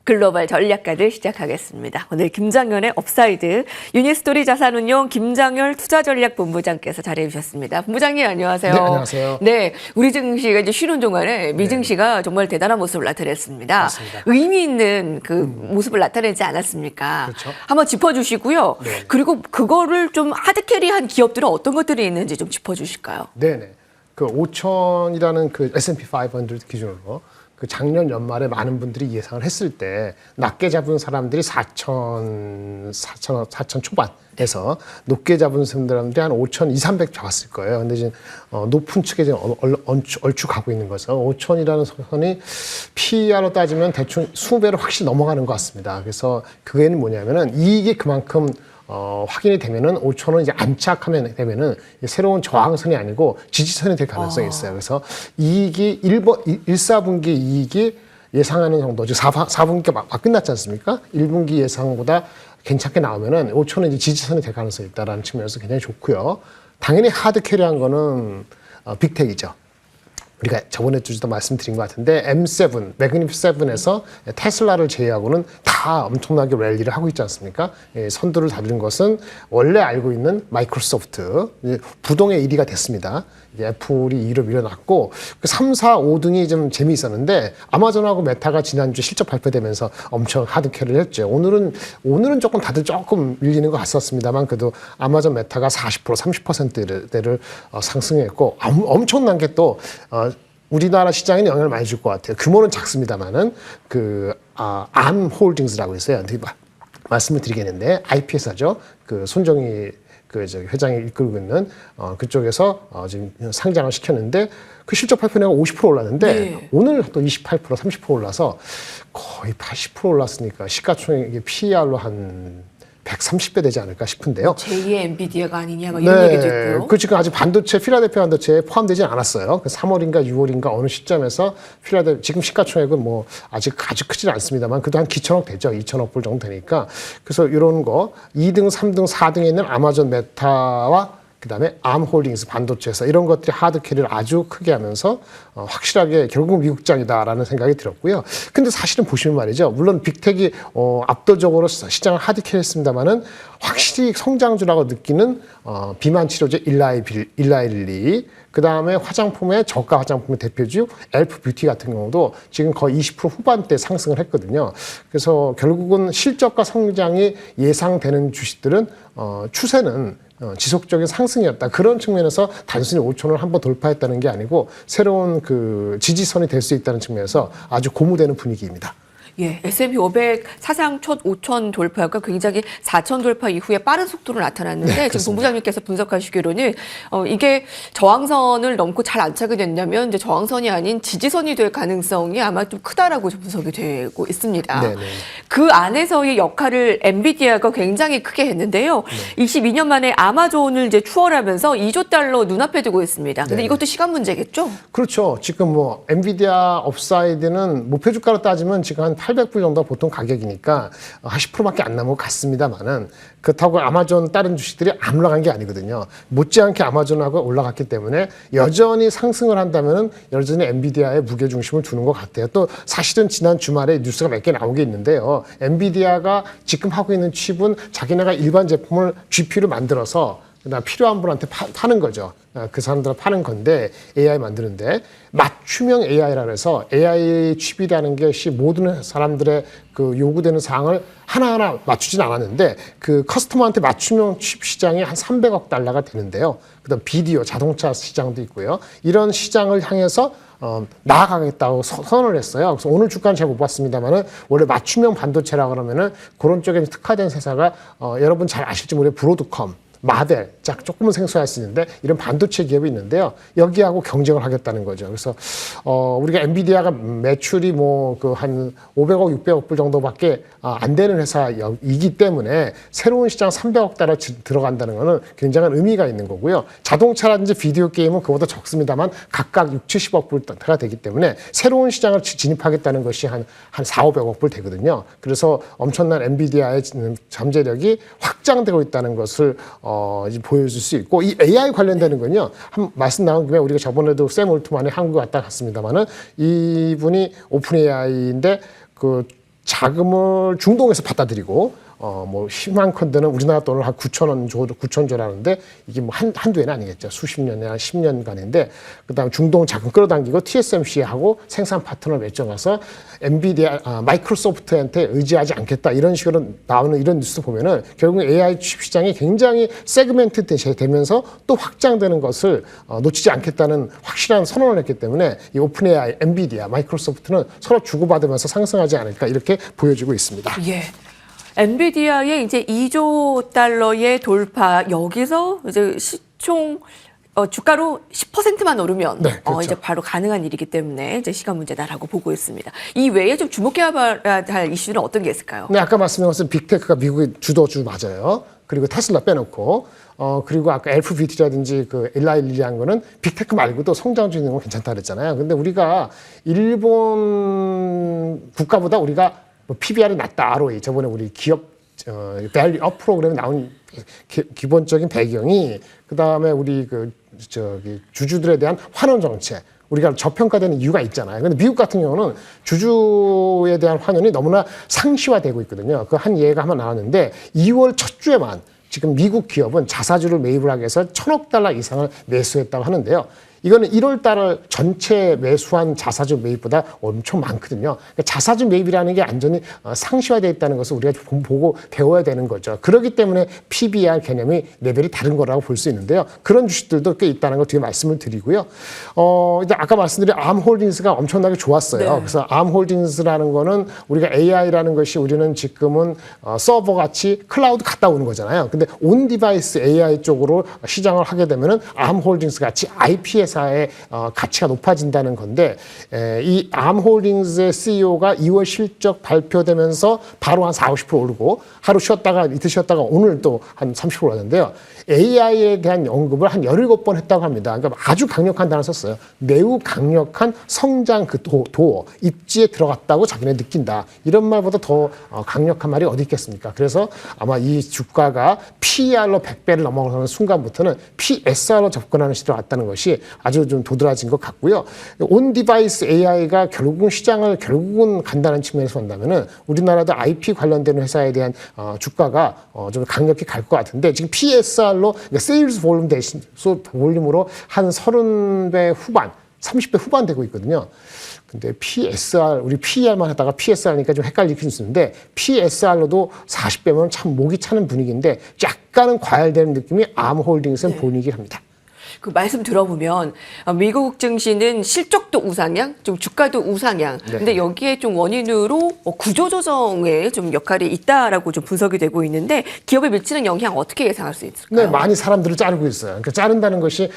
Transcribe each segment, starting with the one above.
글로벌 전략가들 시작하겠습니다. 오늘 김장열의 업사이드 유니스토리 자산운용 김장열 투자전략본부장께서 자리해 주셨습니다. 본부장님 안녕하세요. 네, 안녕하세요. 네, 우리 증시가 이제 쉬는 동안에 미증시가 정말 대단한 모습을 나타냈습니다. 맞습니다. 의미 있는 그 모습을 나타내지 않았습니까? 그렇죠. 한번 짚어주시고요. 네. 그리고 그거를 좀 하드캐리한 기업들은 어떤 것들이 있는지 좀 짚어주실까요? 네네. 그 5천이라는 그 S&P 500 기준으로 그 작년 연말에 많은 분들이 예상을 했을 때 낮게 잡은 사람들이 4천 초반에서 높게 잡은 사람들이 한 5천 2, 300 잡았을 거예요. 근데 지금 높은 측에 지금 얼추 가고 있는 거죠. 5천이라는 선이 PER로 따지면 대충 20배로 확실히 넘어가는 것 같습니다. 그래서 그게는 뭐냐면은 이익이 그만큼 확인이 되면은 5천원 이제 안착하면 되면은 새로운 저항선이 아니고 지지선이 될 가능성이 있어요. 그래서 이익이 1사분기 이익이 예상하는 정도, 즉 4분기가 막 끝났지 않습니까? 1분기 예상보다 괜찮게 나오면은 5천원 이제 지지선이 될 가능성이 있다라는 측면에서 굉장히 좋고요. 당연히 하드 캐리한 거는 빅텍이죠. 우리가 저번에 주제도 말씀드린 것 같은데 M7, 매그니피7에서 테슬라를 제외하고는 다 엄청나게 랠리를 하고 있지 않습니까? 선두를 다루는 것은 원래 알고 있는 마이크로소프트, 부동의 1위가 됐습니다. 애플이 2위로 밀어놨고 3, 4, 5등이 좀 재미있었는데 아마존하고 메타가 지난주 실적 발표되면서 엄청 하드캐리를 했죠. 오늘은 조금 다들 조금 밀리는 것 같았습니다만 그래도 아마존 메타가 40%, 30%대를 상승했고 엄청난 게 또 우리나라 시장에는 영향을 많이 줄 것 같아요. 규모는 작습니다만은 암홀딩스라고 있어요. 말씀을 드리겠는데 IP사죠. 그 손정희 회장이 이끌고 있는 그쪽에서 지금 상장을 시켰는데 그 실적 발표내가 50% 올랐는데 네. 오늘 또 28%, 30% 올라서 거의 80% 올랐으니까 시가총액이 PER로 한 130배 되지 않을까 싶은데요. 제2의 엔비디아가 아니냐 막 이런 얘기도 있고요. 그 지금 아직 반도체, 필라델피아 반도체에 포함되지 않았어요. 그 3월인가 6월인가 어느 시점에서 지금 시가총액은 뭐 아직 크지는 않습니다만 그래도 한 기천억 되죠. 2천억 불 정도 되니까. 그래서 이런 거 2등, 3등, 4등에 있는 아마존 메타와 그다음에 암홀딩스 반도체에서 이런 것들이 하드캐리를 아주 크게 하면서 확실하게 결국 미국장이다라는 생각이 들었고요. 근데 사실은 보시면 말이죠. 물론 빅텍이 압도적으로 시장을 하드캐리했습니다만은 확실히 성장주라고 느끼는 비만 치료제 일라일리 그다음에 화장품의 저가 화장품의 대표주 엘프 뷰티 같은 경우도 지금 거의 20% 후반대 상승을 했거든요. 그래서 결국은 실적과 성장이 예상되는 주식들은 추세는 지속적인 상승이었다. 그런 측면에서 단순히 5천원을 한번 돌파했다는 게 아니고 새로운 그 지지선이 될 수 있다는 측면에서 아주 고무되는 분위기입니다. 예, S&P 500 사상 첫 5천 돌파가 굉장히 4천 돌파 이후에 빠른 속도로 나타났는데 네, 지금 본부장님께서 분석하시기로는 이게 저항선을 넘고 잘 안착이 된다면 이제 저항선이 아닌 지지선이 될 가능성이 아마 좀 크다라고 분석이 되고 있습니다. 네네. 그 안에서의 역할을 엔비디아가 굉장히 크게 했는데요. 22년 만에 아마존을 이제 추월하면서 2조 달러 눈앞에 두고 있습니다. 근데 네네. 이것도 시간 문제겠죠? 그렇죠. 지금 뭐 엔비디아 업사이드는 목표 주가로 따지면 지금 한 800불 정도 보통 가격이니까 한 10%밖에 안 남은 것 같습니다만은 그렇다고 아마존 다른 주식들이 안 올라간 게 아니거든요. 못지않게 아마존하고 올라갔기 때문에 여전히 상승을 한다면은 여전히 엔비디아에 무게 중심을 두는 것 같아요. 또 사실은 지난 주말에 뉴스가 몇 개 나온 게 있는데요. 엔비디아가 지금 하고 있는 칩은 자기네가 일반 제품을 GPU를 만들어서 그다음 필요한 분한테 파는 거죠. 그 사람들은 파는 건데 AI 만드는데 맞춤형 AI라 해서 AI 칩이라는 것이 모든 사람들의 그 요구되는 사항을 하나하나 맞추진 않았는데 그 커스터머한테 맞춤형 칩 시장이 한 300억 달러가 되는데요. 그다음 비디오, 자동차 시장도 있고요. 이런 시장을 향해서 나아가겠다고 선언을 했어요. 그래서 오늘 주가는 제가 못 봤습니다만은 원래 맞춤형 반도체라 그러면은 그런 쪽에 특화된 회사가 여러분 잘 아실지 모르겠는데 브로드컴, 마벨, 조금은 생소할 수 있는데 이런 반도체 기업이 있는데요. 여기하고 경쟁을 하겠다는 거죠. 그래서 우리가 엔비디아가 매출이 뭐 그 한 500억, 600억 불 정도밖에 안 되는 회사이기 때문에 새로운 시장 300억 달러 들어간다는 것은 굉장한 의미가 있는 거고요. 자동차라든지 비디오 게임은 그보다 적습니다만 각각 6, 70억 불가 되기 때문에 새로운 시장을 진입하겠다는 것이 한 4, 500억 불 되거든요. 그래서 엄청난 엔비디아의 잠재력이 확장되고 있다는 것을 이제 보여줄 수 있고 이 AI 관련되는 건요. 한 말씀 나온 김에 우리가 저번에도 샘 올트만이 한국 왔다 갔습니다만은 이분이 오픈 AI인데 그 자금을 중동에서 받아들이고 뭐 희망컨대는 우리나라 돈을 한 9천조라는데 이게 뭐 한두 해는 아니겠죠. 수십 년이나 10년간인데 그다음에 중동 자금 끌어당기고 TSMC하고 생산 파트너를 맺어가서 엔비디아, 마이크로소프트한테 의지하지 않겠다 이런 식으로 나오는 이런 뉴스 보면은 결국 AI 칩 시장이 굉장히 세그멘트 되면서 또 확장되는 것을 놓치지 않겠다는 확실한 선언을 했기 때문에 이 오픈 AI, 엔비디아, 마이크로소프트는 서로 주고받으면서 상승하지 않을까 이렇게 보여지고 있습니다. 예. 엔비디아의 이제 2조 달러의 돌파, 여기서 이제 시총 주가로 10%만 오르면 네, 그렇죠. 이제 바로 가능한 일이기 때문에 이제 시간 문제다라고 보고 있습니다. 이 외에 좀 주목해야 할 이슈는 어떤 게 있을까요? 네, 아까 말씀드린 것은 빅테크가 미국의 주도주 맞아요. 그리고 테슬라 빼놓고 그리고 아까 LFBT라든지 그 엘라이 릴리한 거는 빅테크 말고도 성장주 있는 건 괜찮다 그랬잖아요. 근데 우리가 일본 국가보다 우리가 뭐 PBR이 낮다, ROE. 저번에 우리 기업 밸류 업 프로그램에 나온 기본적인 배경이 그다음에 우리 주주들에 대한 환원 정책. 우리가 저평가되는 이유가 있잖아요. 근데 미국 같은 경우는 주주에 대한 환원이 너무나 상시화되고 있거든요. 그 한 예가 한번 나왔는데 2월 첫 주에만 지금 미국 기업은 자사주를 매입을 하기 위해서 1,000억 달러 이상을 매수했다고 하는데요. 이거는 1월 달 전체 매수한 자사주 매입보다 엄청 많거든요. 그러니까 자사주 매입이라는 게 완전히 상시화되어 있다는 것을 우리가 보고 배워야 되는 거죠. 그렇기 때문에 PBR 개념이 레벨이 다른 거라고 볼 수 있는데요. 그런 주식들도 꽤 있다는 걸 뒤에 말씀을 드리고요. 이제 아까 말씀드린 암홀딩스가 엄청나게 좋았어요. 네. 그래서 암홀딩스라는 거는 우리가 AI라는 것이 우리는 지금은 서버 같이 클라우드 갔다 오는 거잖아요. 근데 온 디바이스 AI 쪽으로 시장을 하게 되면은 암홀딩스 같이 IPS 회사의 가치가 높아진다는 건데 이 암홀딩스의 CEO가 2월 실적 발표되면서 바로 한 40, 50% 오르고 하루 쉬었다가 이틀 쉬었다가 오늘 또 한 30% 올랐는데요. AI에 대한 언급을 한 17번 했다고 합니다. 그러니까 아주 강력한 단어를 썼어요. 매우 강력한 성장 그 도어, 입지에 들어갔다고 자기네 느낀다. 이런 말보다 더 강력한 말이 어디 있겠습니까? 그래서 아마 이 주가가 PER로 100배를 넘어가는 순간부터는 PSR로 접근하는 시대로 왔다는 것이 아주 좀 도드라진 것 같고요. 온 디바이스 AI가 결국은 시장을 결국은 간다는 측면에서 본다면은 우리나라도 IP 관련된 회사에 대한 주가가 좀 강력히 갈 것 같은데 지금 PSR로 그러니까 세일즈 볼륨 대신 볼륨으로 한 30배 후반, 30배 후반 되고 있거든요. 근데 PSR, 우리 PER만 하다가 PSR니까 좀 헷갈리긴 있는데 PSR로도 40배면 참 목이 차는 분위기인데 약간은 과열되는 느낌이 암홀딩스는 보이긴 합니다. 그 말씀 들어보면 미국 증시는 실적도 우상향, 좀 주가도 우상향. 네. 근데 여기에 좀 원인으로 구조조정에 좀 역할이 있다라고 좀 분석이 되고 있는데 기업에 미치는 영향 어떻게 예상할 수 있을까요? 네, 많이 사람들을 자르고 있어요. 그러니까 자른다는 것이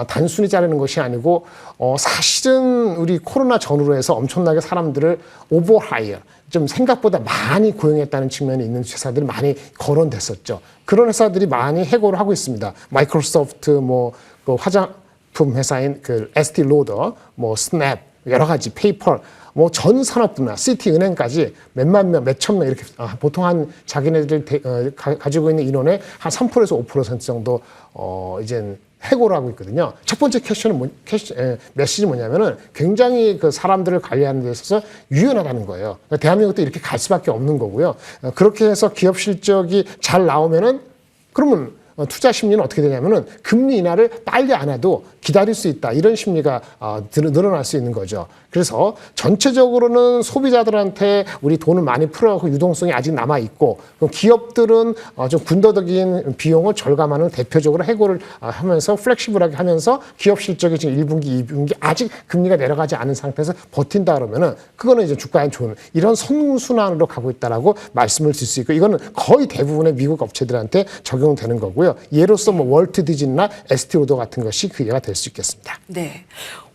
단순히 자르는 것이 아니고 사실은 우리 코로나 전후로 해서 엄청나게 사람들을 오버하이어 좀 생각보다 많이 고용했다는 측면이 있는 회사들이 많이 거론됐었죠. 그런 회사들이 많이 해고를 하고 있습니다. 마이크로소프트, 그 화장품 회사인 그 에스티 로더, 스냅, 여러 가지 페이펄, 전 산업 분야, 시티은행까지 몇만 명, 몇천 명 이렇게 보통 한 자기네들 가지고 있는 인원의 한 3%에서 5% 정도 이제 해고를 하고 있거든요. 첫 번째 메시지는 뭐냐면은 굉장히 그 사람들을 관리하는 데 있어서 유연하다는 거예요. 그러니까 대한민국도 이렇게 갈 수밖에 없는 거고요. 그렇게 해서 기업 실적이 잘 나오면은 그러면 투자 심리는 어떻게 되냐면은 금리 인하를 빨리 안 해도 기다릴 수 있다. 이런 심리가 늘어날 수 있는 거죠. 그래서 전체적으로는 소비자들한테 우리 돈을 많이 풀어갖고 유동성이 아직 남아있고 기업들은 좀 군더더기인 비용을 절감하는 대표적으로 해고를 하면서 플렉시블하게 하면서 기업 실적이 지금 1분기, 2분기 아직 금리가 내려가지 않은 상태에서 버틴다 그러면은 그거는 이제 주가에 좋은 이런 선순환으로 가고 있다라고 말씀을 드릴 수 있고 이거는 거의 대부분의 미국 업체들한테 적용되는 거고요. 예로서 월트 디즈니나 에스티로더 같은 것이 그 예가 될 수 있겠습니다. 네.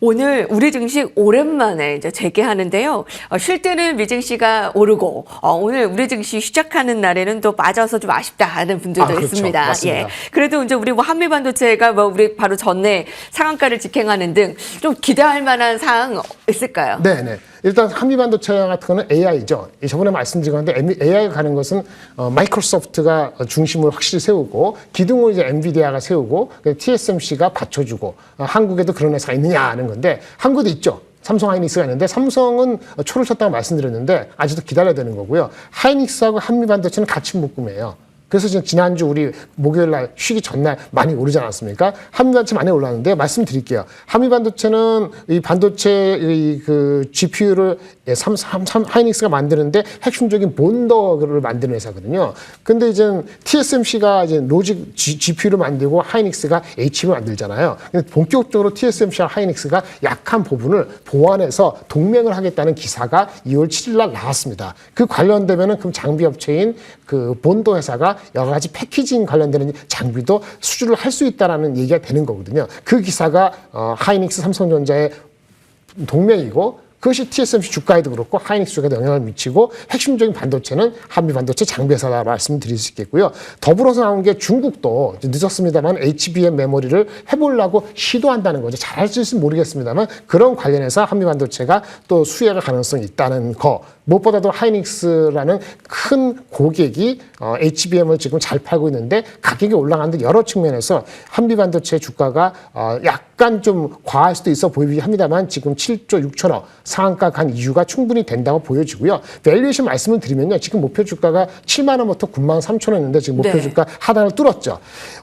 오늘 우리 증시 오랜만에 이제 재개하는데요. 쉴 때는 미 증시가 오르고 오늘 우리 증시 시작하는 날에는 또 빠져서 좀 아쉽다 하는 분들도 그렇죠. 있습니다. 맞습니다. 예. 그래도 이제 우리 한미반도체가 우리 바로 전에 상한가를 직행하는 등 좀 기대할 만한 사항 있을까요? 네. 일단 한미반도체 같은 거는 AI죠. 저번에 말씀드린 건데 AI가 가는 것은 마이크로소프트가 중심을 확실히 세우고 기둥을 이제 엔비디아가 세우고 TSMC가 받쳐주고 한국에도 그런 회사가 있느냐 하는 건데 한국도 있죠. 삼성 하이닉스가 있는데 삼성은 초를 쳤다고 말씀드렸는데 아직도 기다려야 되는 거고요. 하이닉스하고 한미반도체는 같이 묶음이에요. 그래서 지금 지난주 우리 목요일 날 쉬기 전날 많이 오르지 않았습니까? 한미반도체 많이 올랐는데 말씀드릴게요. 한미반도체는 이 반도체 그 GPU를 하이닉스가 만드는데 핵심적인 본더를 만드는 회사거든요. 근데 이제 TSMC가 이제 로직 GPU를 만들고 하이닉스가 HB를 만들잖아요. 근데 본격적으로 TSMC와 하이닉스가 약한 부분을 보완해서 동맹을 하겠다는 기사가 2월 7일 날 나왔습니다. 그 관련되면은 그럼 장비 업체인 그 본도 회사가 여러 가지 패키징 관련되는 장비도 수주를 할 수 있다라는 얘기가 되는 거거든요. 그 기사가 하이닉스, 삼성전자의 동맹이고 그것이 TSMC 주가에도 그렇고 하이닉스 주가에도 영향을 미치고 핵심적인 반도체는 한미반도체 장비회사다 말씀드릴 수 있겠고요. 더불어서 나온 게 중국도 늦었습니다만 HBM 메모리를 해보려고 시도한다는 거죠. 잘할 수 있을지 모르겠습니다만 그런 관련해서 한미반도체가 또 수혜가 가능성이 있다는 거. 무엇보다도 하이닉스라는 큰 고객이 HBM을 지금 잘 팔고 있는데 가격이 올라가는데 여러 측면에서 한미반도체 주가가 약간 좀 과할 수도 있어 보이긴 합니다만 지금 7조 6천억 상한가 간 이유가 충분히 된다고 보여지고요. 밸류에이션 말씀을 드리면요. 지금 목표 주가가 7만 원부터 9만 3천 원인데 지금 목표 주가 하단을 뚫었죠.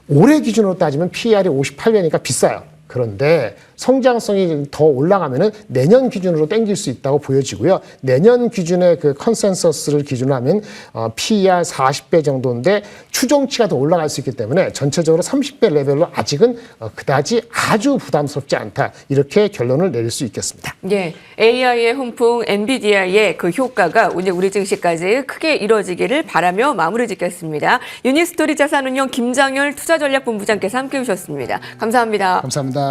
올해 기준으로 따지면 PER이 58배니까 비싸요. 그런데 성장성이 더 올라가면은 내년 기준으로 땡길 수 있다고 보여지고요. 내년 기준의 그 컨센서스를 기준으로 하면 PER 40배 정도인데 추정치가 더 올라갈 수 있기 때문에 전체적으로 30배 레벨로 아직은 그다지 아주 부담스럽지 않다. 이렇게 결론을 내릴 수 있겠습니다. 예, AI의 훈풍 엔비디아의 그 효과가 오늘 우리 증시까지 크게 이뤄지기를 바라며 마무리 짓겠습니다. 유니스토리 자산운용 김장열 투자전략본부장께서 함께해 주셨습니다. 감사합니다. 감사합니다.